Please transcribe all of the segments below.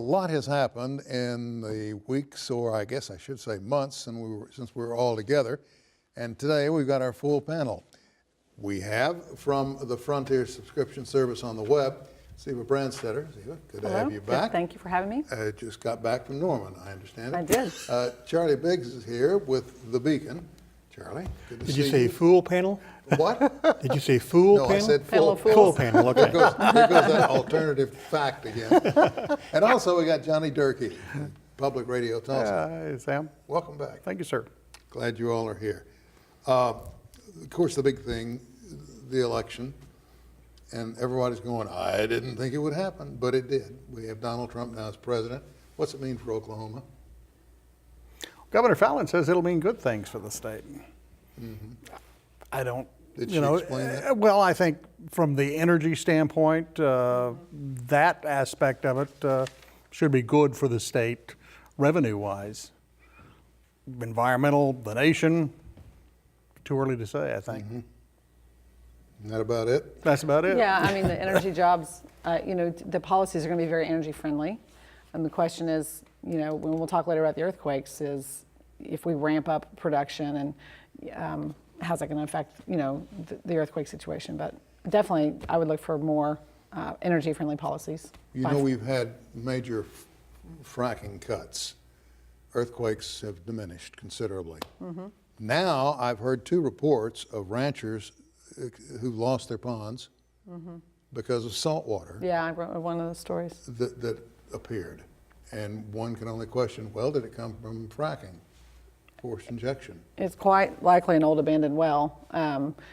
lot has happened in the weeks, or I guess I should say months, since we were all together. And today we've got our full panel. We have from the Frontier subscription service on the web, Siva Brandstetter. Siva, good to have you back. Good. Thank you for having me. Just got back from Norman, I understand it. I did. Charlie Biggs is here with the Beacon. Charlie, good to see you. Did you say fool panel? What? Did you say fool panel? No, I said Panel of full. fools. Full panel, okay. There goes that alternative fact again. And also we got Johnny Durkee, Public Radio Tulsa. Hi, Sam. Welcome back. Thank you, sir. Glad you all are here. Of course, the big thing, the election, and everybody's going, I didn't think it would happen, but it did. We have Donald Trump now as president. What's it mean for Oklahoma? Governor Fallon says it'll mean good things for the state. I don't, Did she explain that? Well, I think from the energy standpoint, that aspect of it should be good for the state revenue-wise. Environmental, the nation, too early to say, I think. Isn't that about it? That's about it. Yeah, I mean, the energy jobs, the policies are going to be very energy friendly. And the question is, when we'll talk later about the earthquakes, is if we ramp up production and how's that going to affect, the earthquake situation. But definitely, I would look for more energy friendly policies. We've had major fracking cuts. Earthquakes have diminished considerably. Now I've heard 2 reports of ranchers who lost their ponds because of salt water. Yeah, I wrote one of those stories. That appeared. And one can only question, well, did it come from fracking, forced injection? It's quite likely an old abandoned well,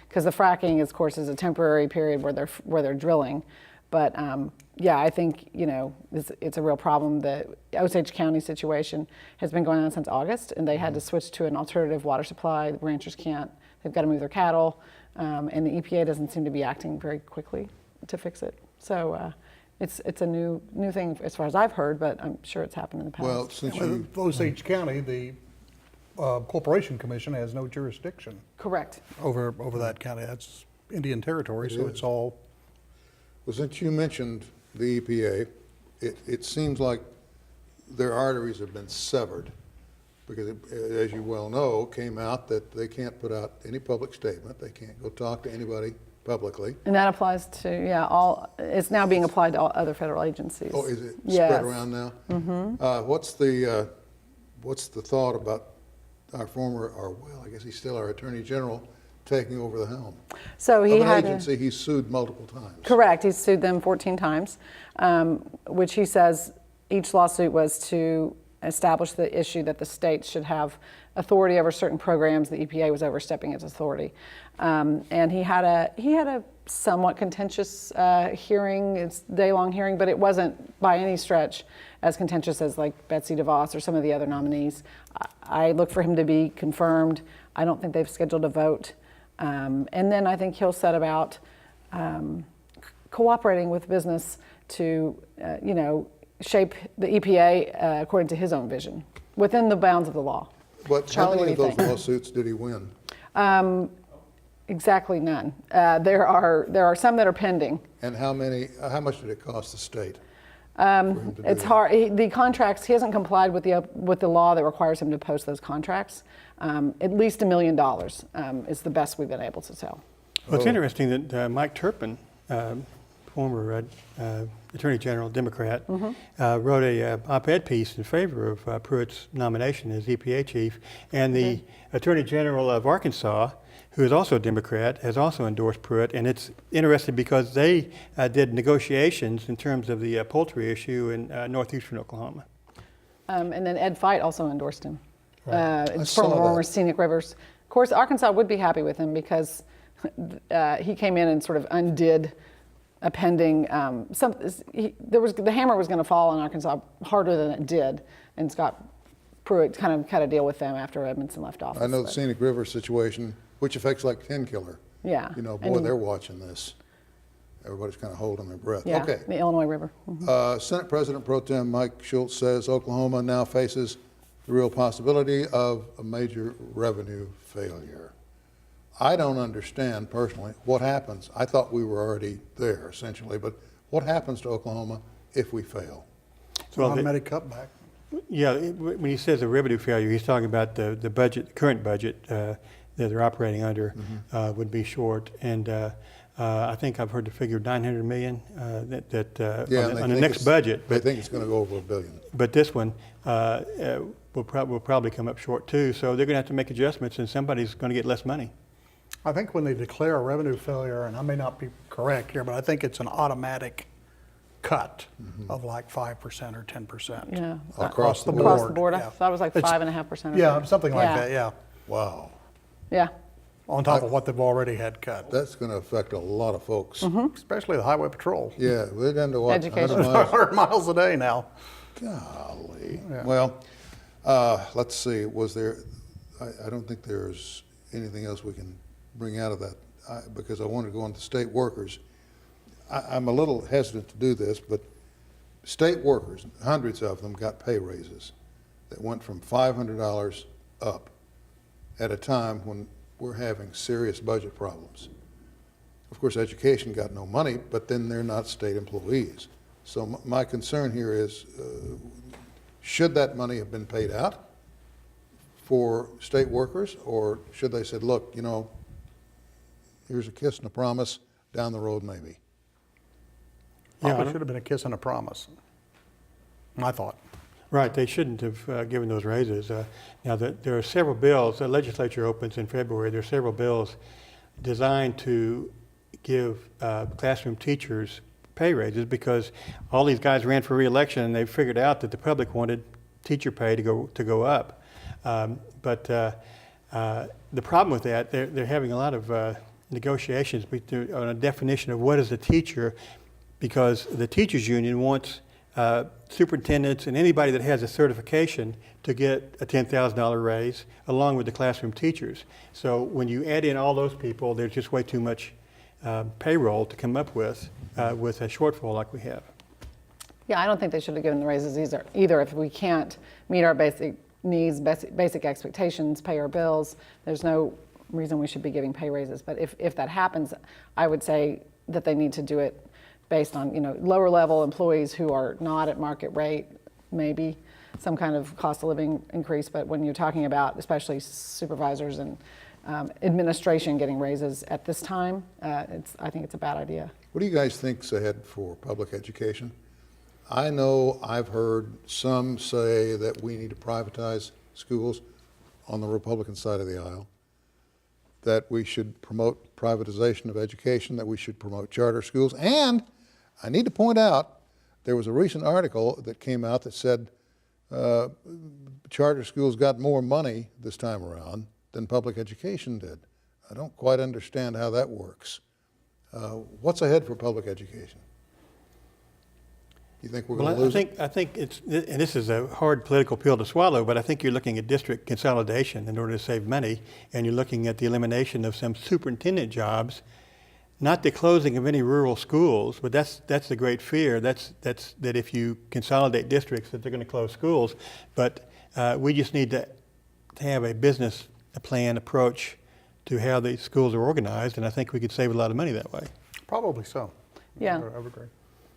because the fracking, of course, is a temporary period where they're drilling. But yeah, I think it's a real problem. The Osage County situation has been going on since August, and they had to switch to an alternative water supply. The ranchers can't; they've got to move their cattle, and the EPA doesn't seem to be acting very quickly to fix it. So. It's a new thing as far as I've heard, but I'm sure it's happened in the past. Well, since Osage County, the Corporation Commission has no jurisdiction. Correct. Over that county. That's Indian Territory, so it's all. Well, since you mentioned the EPA, it seems like their arteries have been severed because, as you well know, came out that they can't put out any public statement. They can't go talk to anybody publicly. And that applies to, it's now being applied to all other federal agencies. Oh, is it Yes. spread around now? What's the thought about our I guess he's still our Attorney General, taking over the helm? So he of had an agency he's sued multiple times. Correct. He's sued them 14 times, which he says each lawsuit was to establish the issue that the states should have authority over certain programs. The EPA was overstepping its authority, and he had a somewhat contentious hearing. It's a day-long hearing, but it wasn't by any stretch as contentious as like Betsy DeVos or some of the other nominees. I look for him to be confirmed. I don't think they've scheduled a vote, and then I think he'll set about cooperating with business to shape the EPA according to his own vision within the bounds of the law. But Charlie, how many of what do those you lawsuits did he win? Exactly none. There are some that are pending. And how much did it cost the state? For him to do It's that? hard. The contracts, he hasn't complied with the law that requires him to post those contracts. At least $1 million is the best we've been able to tell. Well, it's interesting that Mike Turpin, former Attorney General, Democrat, wrote a op-ed piece in favor of Pruitt's nomination as EPA chief, and the Attorney General of Arkansas, who is also a Democrat, has also endorsed Pruitt, and it's interesting because they did negotiations in terms of the poultry issue in northeastern Oklahoma. And then Ed Feit also endorsed him. I From saw former that. scenic rivers. Of course, Arkansas would be happy with him because he came in and sort of undid a pending, the hammer was going to fall on Arkansas harder than it did, and Scott Pruitt kind of cut a deal with them after Edmondson left office. I know the Scenic River situation, which affects like Tenkiller. Yeah. Boy, they're watching this. Everybody's kind of holding their breath. Yeah, Okay. the Illinois River. Senate President Pro Tem Mike Schultz says Oklahoma now faces the real possibility of a major revenue failure. I don't understand personally what happens. I thought we were already there essentially, but what happens to Oklahoma if we fail? It's an Well, automatic cutback. Yeah, when he says a revenue failure, he's talking about the budget, current budget that they're operating under would be short. And I think I've heard the figure 900 million on the next budget. They think it's going to go over $1 billion. But this one will probably come up short too. So they're going to have to make adjustments, and somebody's going to get less money. I think when they declare a revenue failure, and I may not be correct here, but I think it's an automatic cut of like 5% or 10%. Yeah. Across the board. Across the board. I Yeah. thought it was like It's- 5.5%. Yeah, something like that, yeah. Wow. Yeah. On top of what they've already had cut, That's going to affect a lot of folks. especially the highway patrol. Yeah, we're down to what, Education. 100 miles? 100 miles a day now. Golly. Yeah. Well, let's see, I don't think there's anything else we can bring out of that, because I wanted to go on to state workers. I'm a little hesitant to do this, but state workers, hundreds of them, got pay raises that went from $500 up at a time when we're having serious budget problems. Of course, education got no money, but then they're not state employees. So my concern here is, should that money have been paid out for state workers, or should they said, look, you know, here's a kiss and a promise, down the road maybe? Probably should have been a kiss and a promise, I thought. Right, they shouldn't have given those raises. Now, there are several bills, the legislature opens in February, there are several bills designed to give classroom teachers pay raises, because all these guys ran for re-election and they figured out that the public wanted teacher pay to go up. But the problem with that, they're having a lot of negotiations on a definition of what is a teacher, because the teachers union wants superintendents and anybody that has a certification to get a $10,000 raise along with the classroom teachers. So when you add in all those people, there's just way too much payroll to come up with a shortfall like we have. Yeah, I don't think they should have given the raises either. If we can't meet our basic needs, basic expectations, pay our bills, there's no reason we should be giving pay raises. But if that happens, I would say that they need to do it based on, lower level employees who are not at market rate, maybe some kind of cost of living increase. But when you're talking about especially supervisors and administration getting raises at this time, I think it's a bad idea. What do you guys think's ahead for public education? I know I've heard some say that we need to privatize schools on the Republican side of the aisle, that we should promote privatization of education, that we should promote charter schools. And I need to point out, there was a recent article that came out that said charter schools got more money this time around than public education did. I don't quite understand how that works. What's ahead for public education? You think we're going to lose it? I think it's, and this is a hard political pill to swallow, but I think you're looking at district consolidation in order to save money, and you're looking at the elimination of some superintendent jobs, not the closing of any rural schools, but that's the great fear. That's that if you consolidate districts, that they're going to close schools. But we just need to have a business plan approach to how the schools are organized, and I think we could save a lot of money that way. Probably so. Yeah. I would agree.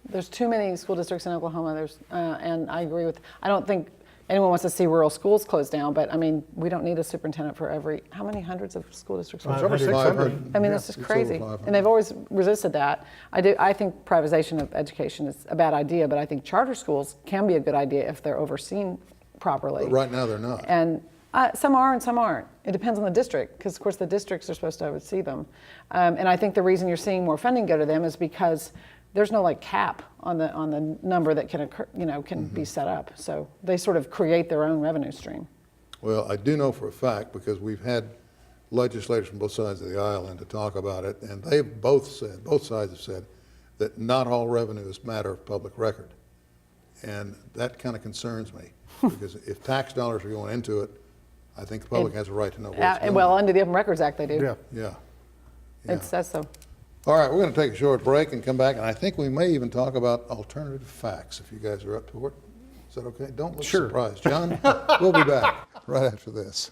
There's too many school districts in Oklahoma. And I agree with, I don't think anyone wants to see rural schools closed down, but I mean, we don't need a superintendent for how many hundreds of school districts? It's over 600. I mean, it's just It's crazy. over 500. And they've always resisted that. I think privatization of education is a bad idea, but I think charter schools can be a good idea if they're overseen properly. But right now they're not. And some are and some aren't. It depends on the district, because of course the districts are supposed to oversee them. And I think the reason you're seeing more funding go to them is because there's no cap on the number that can occur, can be set up. So they sort of create their own revenue stream. Well, I do know for a fact, because we've had legislators from both sides of the aisle in to talk about it, and both sides have said that not all revenue is a matter of public record. And that kind of concerns me, because if tax dollars are going into it, I think the public has a right to know where it's going. Well, under the Open Records Act, they do. Yeah. Yeah. It says so. All right, we're going to take a short break and come back, and I think we may even talk about alternative facts, if you guys are up for it. Is that okay? Don't look Sure. surprised. John, we'll be back right after this.